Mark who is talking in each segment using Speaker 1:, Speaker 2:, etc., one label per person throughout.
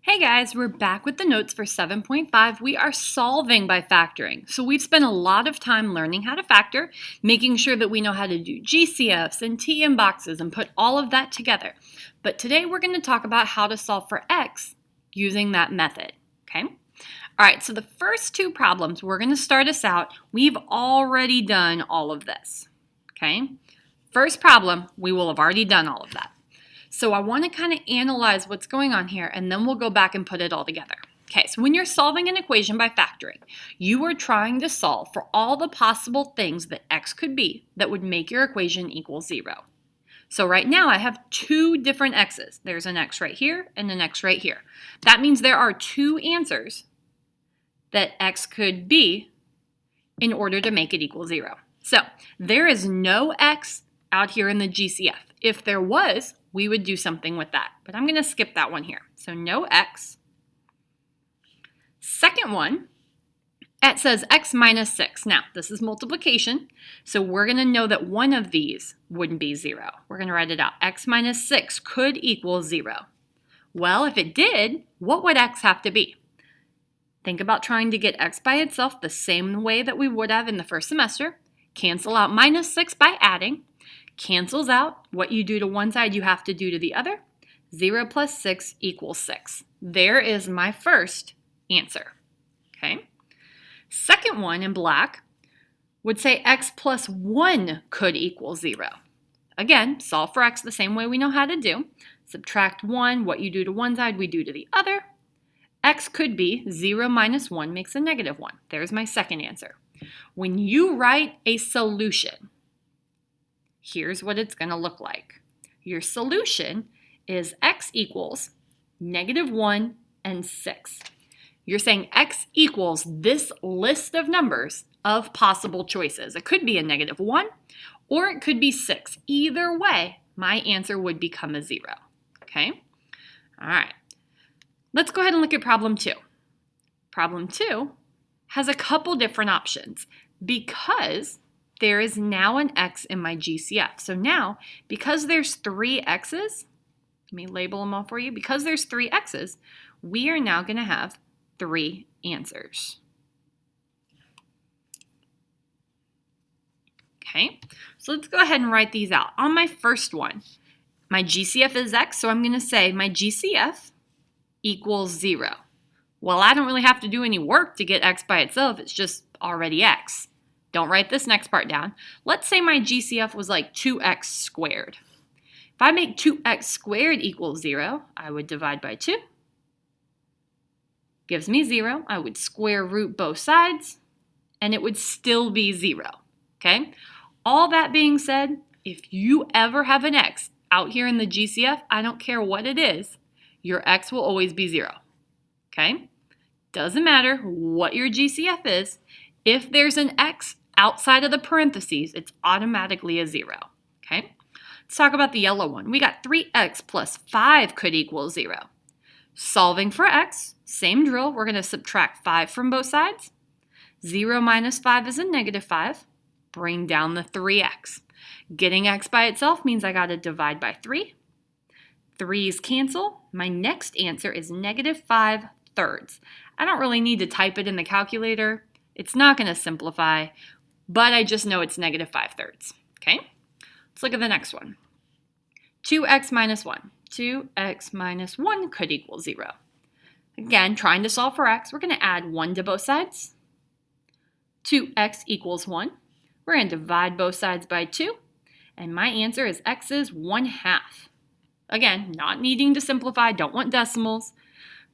Speaker 1: Hey guys, we're back with the notes for 7.5. We are solving by factoring. So we've spent a lot of time learning how to factor, making sure that we know how to do GCFs and TM boxes and put all of that together. But today we're going to talk about how to solve for x using that method, okay? All right, so the first two problems, we're going to start us out. We've already done all of this, okay? First problem, we will have already done all of that. So I want to kind of analyze what's going on here, and then we'll go back and put it all together. Okay, so when you're solving an equation by factoring, you are trying to solve for all the possible things that x could be that would make your equation equal 0. So right now I have two different x's. There's an x right here and an x right here. That means there are two answers that x could be in order to make it equal 0. So there is no x out here in the GCF. If there was, we would do something with that. But I'm going to skip that one here. So no x. Second one, it says x minus 6. Now, this is multiplication, so we're going to know that one of these wouldn't be 0. We're going to write it out. X minus 6 could equal 0. Well, if it did, what would x have to be? Think about trying to get x by itself the same way that we would have in the first semester. Cancel out minus 6 by adding. Cancels out. What you do to one side, you have to do to the other. 0 plus 6 equals 6. There is my first answer. Okay. Second one in black would say x plus 1 could equal 0. Again, solve for x the same way we know how to do. Subtract 1. What you do to one side, we do to the other. X could be 0 minus 1 makes a negative 1. There's my second answer. When you write a solution, here's what it's going to look like. Your solution is x equals negative 1 and 6. You're saying x equals this list of numbers of possible choices. It could be a negative 1 or it could be 6. Either way, my answer would become a 0. Okay? All right. Let's go ahead and look at problem 2. Problem 2 has a couple different options because there is now an x in my GCF. So now, because there's 3 x's, let me label them all for you. Because there's 3 x's, we are now going to have 3 answers. Okay, so let's go ahead and write these out. On my first one, my GCF is x, so I'm going to say my GCF equals 0. Well, I don't really have to do any work to get x by itself. It's just already x. Don't write this next part down. Let's say my GCF was like 2x squared. If I make 2x squared equal 0, I would divide by 2. Gives me 0. I would square root both sides, and it would still be 0. Okay? All that being said, if you ever have an x out here in the GCF, I don't care what it is, your x will always be 0. Okay? Doesn't matter what your GCF is. If there's an x outside of the parentheses, it's automatically a 0. Okay? Let's talk about the yellow one. We got 3x plus 5 could equal 0. Solving for x, same drill. We're going to subtract 5 from both sides. 0 minus 5 is a negative 5. Bring down the 3x. Getting x by itself means I got to divide by 3. 3's cancel. My next answer is negative 5 thirds. I don't really need to type it in the calculator. It's not going to simplify, but I just know it's negative 5 thirds. Okay? Let's look at the next one. 2x minus 1. 2x minus 1 could equal 0. Again, trying to solve for x, we're going to add 1 to both sides. 2x equals 1. We're going to divide both sides by 2. And my answer is x is 1/2. Again, not needing to simplify, don't want decimals.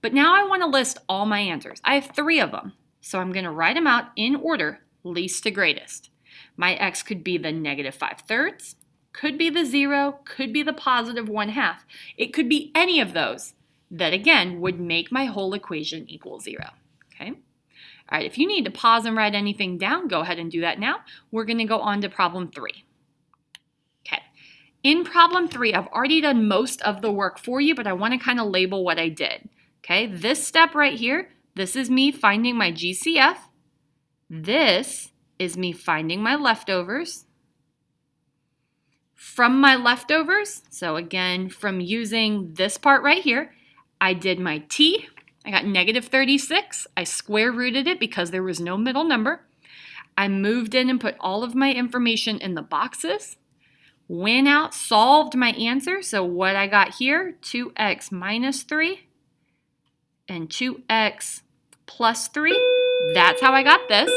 Speaker 1: But now I want to list all my answers. I have 3 of them. So I'm going to write them out in order, least to greatest. My x could be the negative 5 thirds, could be the 0, could be the positive 1/2. It could be any of those that, again, would make my whole equation equal 0. Okay? All right, if you need to pause and write anything down, go ahead and do that now. We're going to go on to problem 3. Okay. In problem 3, I've already done most of the work for you, but I want to kind of label what I did. Okay? This step right here, this is me finding my GCF. This is me finding my leftovers. From my leftovers, so again, from using this part right here, I did my t. I got negative 36. I square rooted it because there was no middle number. I moved in and put all of my information in the boxes. Went out, solved my answer. So what I got here, 2x minus 3 and 2x plus 3. That's how I got this.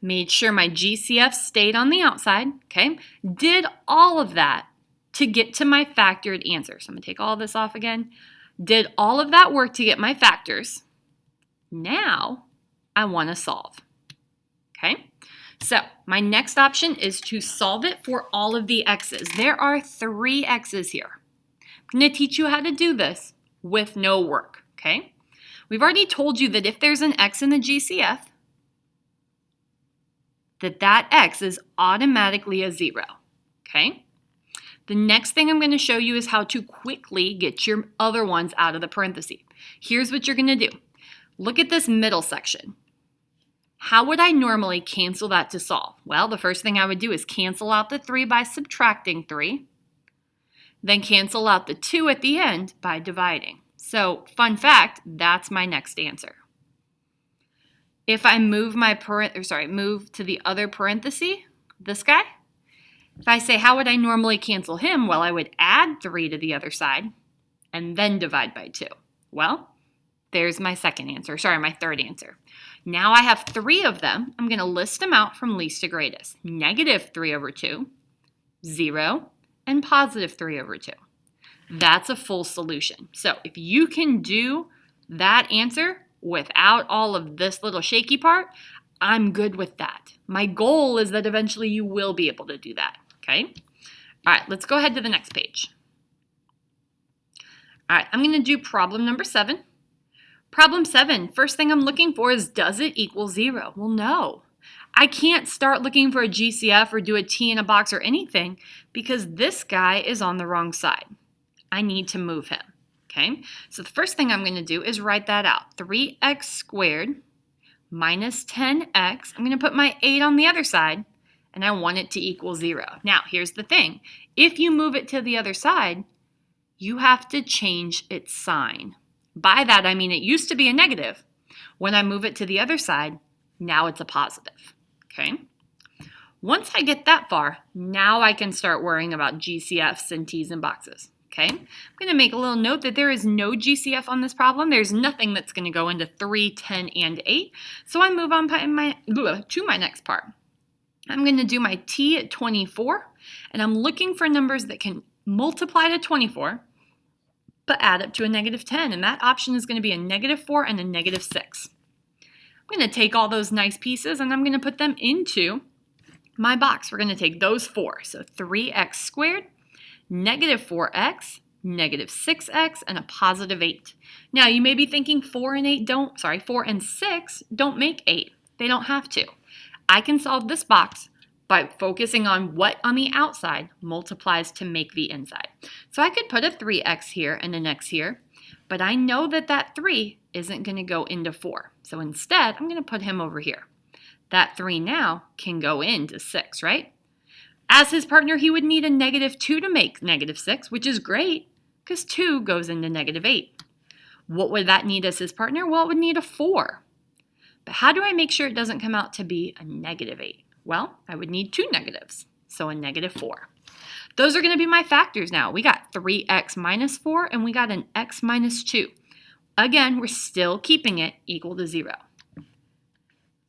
Speaker 1: Made sure my GCF stayed on the outside, okay? Did all of that to get to my factored answer. So I'm going to take all this off again. Did all of that work to get my factors. Now I want to solve, okay? So my next option is to solve it for all of the x's. There are 3 x's here. I'm going to teach you how to do this with no work, okay? We've already told you that if there's an x in the GCF, that x is automatically a 0, okay? The next thing I'm going to show you is how to quickly get your other ones out of the parentheses. Here's what you're going to do. Look at this middle section. How would I normally cancel that to solve? Well, the first thing I would do is cancel out the 3 by subtracting 3. Then cancel out the 2 at the end by dividing. So, fun fact, that's my next answer. If I move move to the other parenthesis, this guy, if I say how would I normally cancel him? Well, I would add 3 to the other side and then divide by 2. Well, there's my my third answer. Now I have 3 of them. I'm going to list them out from least to greatest. Negative 3 over 2, 0, and positive 3 over 2. That's a full solution. So if you can do that answer without all of this little shaky part, I'm good with that. My goal is that eventually you will be able to do that, okay? All right, let's go ahead to the next page. All right, I'm going to do problem number 7. Problem 7, first thing I'm looking for is, does it equal 0? Well, no. I can't start looking for a GCF or do a T in a box or anything because this guy is on the wrong side. I need to move him, okay? So the first thing I'm going to do is write that out. 3x squared minus 10x. I'm going to put my 8 on the other side, and I want it to equal 0. Now, here's the thing. If you move it to the other side, you have to change its sign. By that, I mean it used to be a negative. When I move it to the other side, now it's a positive, okay? Once I get that far, now I can start worrying about GCFs and T's and boxes, okay? I'm going to make a little note that there is no GCF on this problem. There's nothing that's going to go into 3, 10, and 8. So I move on to my next part. I'm going to do my T at 24, and I'm looking for numbers that can multiply to 24, but add up to a negative 10, and that option is going to be a negative 4 and a negative 6. I'm going to take all those nice pieces, and I'm going to put them into my box. We're going to take those 4, so 3x squared, negative 4x, negative 6x, and a positive 8. Now, you may be thinking 4 and 6 don't make 8. They don't have to. I can solve this box by focusing on what on the outside multiplies to make the inside. So I could put a 3x here and an x here, but I know that that 3 isn't going to go into 4. So instead, I'm going to put him over here. That 3 now can go into 6, right? As his partner, he would need a negative 2 to make negative 6, which is great because 2 goes into negative 8. What would that need as his partner? Well, it would need a 4. But how do I make sure it doesn't come out to be a negative 8? Well, I would need 2 negatives, so a negative 4. Those are going to be my factors now. We got 3x minus 4, and we got an x minus 2. Again, we're still keeping it equal to 0.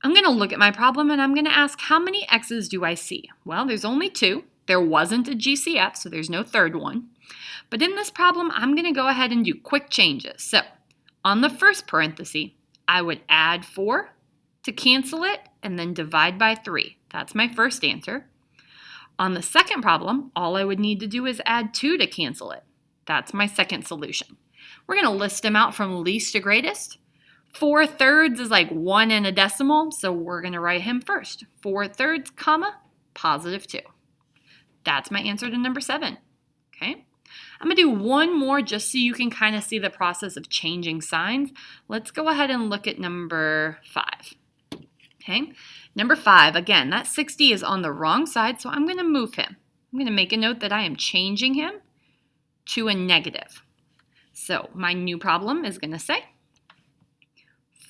Speaker 1: I'm going to look at my problem, and I'm going to ask, how many x's do I see? Well, there's only 2. There wasn't a GCF, so there's no third one. But in this problem, I'm going to go ahead and do quick changes. So on the first parenthesis, I would add 4 to cancel it, and then divide by 3. That's my first answer. On the second problem, all I would need to do is add 2 to cancel it. That's my second solution. We're going to list them out from least to greatest. 4/3 is like 1 and a decimal, so we're going to write him first. 4/3, comma, positive 2. That's my answer to number 7. Okay? I'm going to do one more just so you can kind of see the process of changing signs. Let's go ahead and look at number 5. Okay, number 5, again, that 60 is on the wrong side, so I'm going to move him. I'm going to make a note that I am changing him to a negative. So my new problem is going to say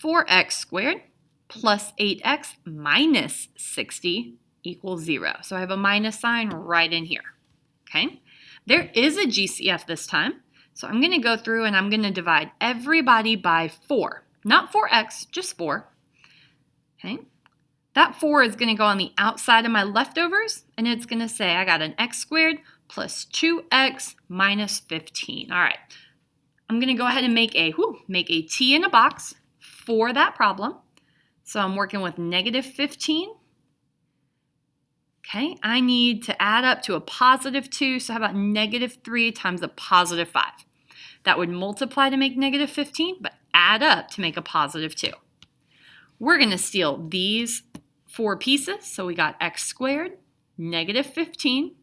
Speaker 1: 4x squared plus 8x minus 60 equals 0. So I have a minus sign right in here. Okay? There is a GCF this time. So I'm going to go through and I'm going to divide everybody by 4. Not 4x, just 4. Okay? That 4 is going to go on the outside of my leftovers, and it's going to say I got an x squared plus 2x minus 15. All right. I'm going to go ahead and make a t in a box for that problem. So I'm working with negative 15. Okay, I need to add up to a positive 2, so how about negative 3 times a positive 5? That would multiply to make negative 15, but add up to make a positive 2. We're going to steal these 4 pieces, so we got x squared, negative 15,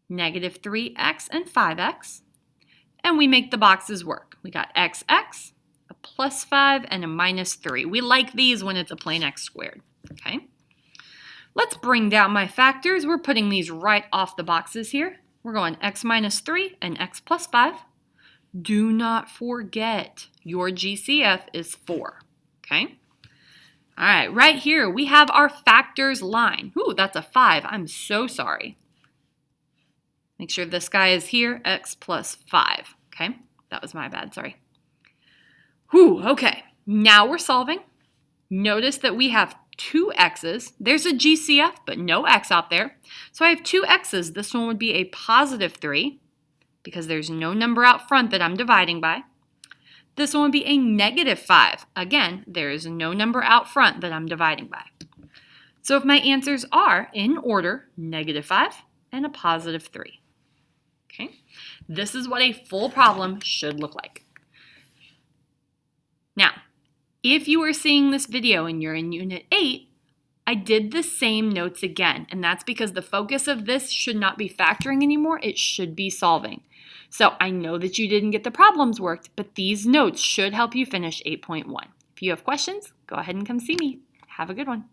Speaker 1: negative 3x, and 5x, and we make the boxes work. We got xx, a plus 5, and a minus 3. We like these when it's a plain x squared, okay? Let's bring down my factors. We're putting these right off the boxes here. We're going x minus 3 and x plus 5. Do not forget your GCF is 4, okay? All right, right here we have our factors line. Ooh, that's a 5. I'm so sorry. Make sure this guy is here, x plus 5, okay? That was my bad, sorry. Whew, okay, now we're solving. Notice that we have 2 x's. There's a GCF, but no x out there. So I have 2 x's. This one would be a positive 3 because there's no number out front that I'm dividing by. This one would be a negative 5. Again, there is no number out front that I'm dividing by. So if my answers are, in order, negative 5 and a positive 3. Okay, this is what a full problem should look like. Now, if you are seeing this video and you're in Unit 8, I did the same notes again, and that's because the focus of this should not be factoring anymore, it should be solving. So I know that you didn't get the problems worked, but these notes should help you finish 8.1. If you have questions, go ahead and come see me. Have a good one.